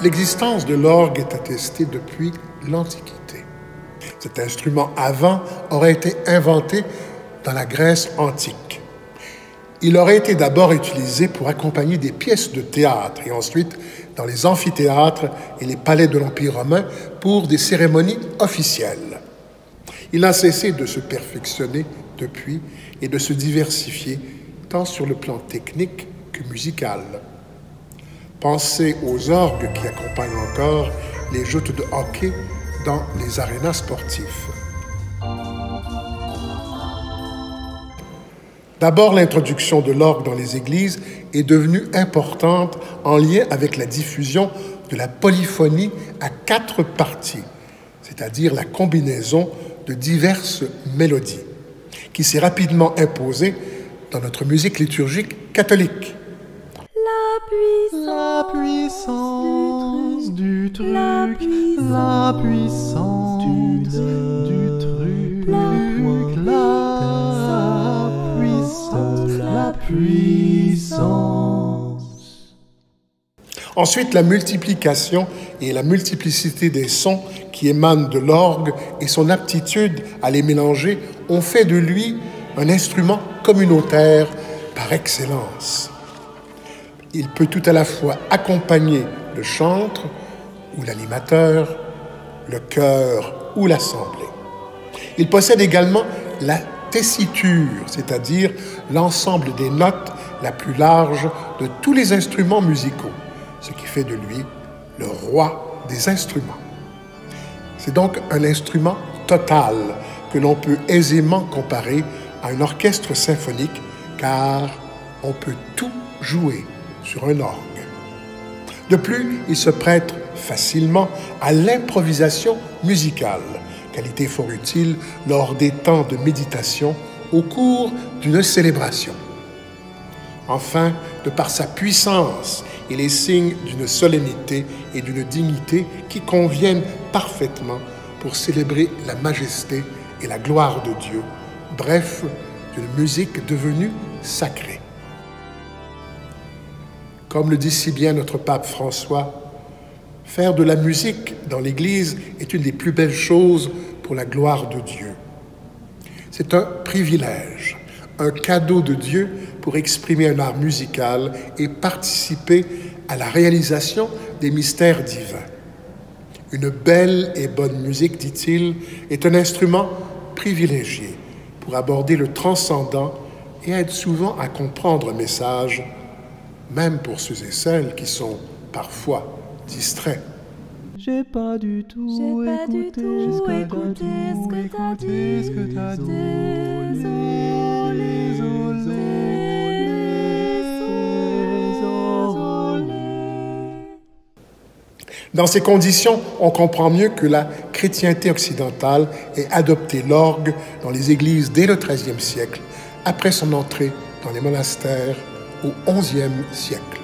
L'existence de l'orgue est attestée depuis l'Antiquité. Cet instrument avant aurait été inventé dans la Grèce antique. Il aurait été d'abord utilisé pour accompagner des pièces de théâtre et ensuite dans les amphithéâtres et les palais de l'Empire romain pour des cérémonies officielles. Il n'a cessé de se perfectionner depuis et de se diversifier tant sur le plan technique que musical. Pensez aux orgues qui accompagnent encore les joutes de hockey dans les arénas sportifs. D'abord, l'introduction de l'orgue dans les églises est devenue importante en lien avec la diffusion de la polyphonie à 4 parties, c'est-à-dire la combinaison de diverses mélodies, qui s'est rapidement imposée dans notre musique liturgique catholique. La puissance du truc, la puissance du truc, la puissance. Ensuite, la multiplication et la multiplicité des sons qui émanent de l'orgue et son aptitude à les mélanger ont fait de lui un instrument communautaire par excellence. Il peut tout à la fois accompagner le chantre ou l'animateur, le chœur ou l'assemblée. Il possède également la tessiture, c'est-à-dire l'ensemble des notes la plus large de tous les instruments musicaux, ce qui fait de lui le roi des instruments. C'est donc un instrument total que l'on peut aisément comparer à un orchestre symphonique, car on peut tout jouer sur un orgue. De plus, il se prête facilement à l'improvisation musicale, qualité fort utile lors des temps de méditation au cours d'une célébration. Enfin, de par sa puissance, il est signe d'une solennité et d'une dignité qui conviennent parfaitement pour célébrer la majesté et la gloire de Dieu, bref, d'une musique devenue sacrée. Comme le dit si bien notre pape François, faire de la musique dans l'Église est une des plus belles choses pour la gloire de Dieu. C'est un privilège, un cadeau de Dieu pour exprimer un art musical et participer à la réalisation des mystères divins. Une belle et bonne musique, dit-il, est un instrument privilégié pour aborder le transcendant et aide souvent à comprendre un message, même pour ceux et celles qui sont parfois distraits. J'ai pas du tout écouté ce que t'as dit. Dans ces conditions, on comprend mieux que la chrétienté occidentale ait adopté l'orgue dans les églises dès le XIIIe siècle, après son entrée dans les monastères au XIe siècle.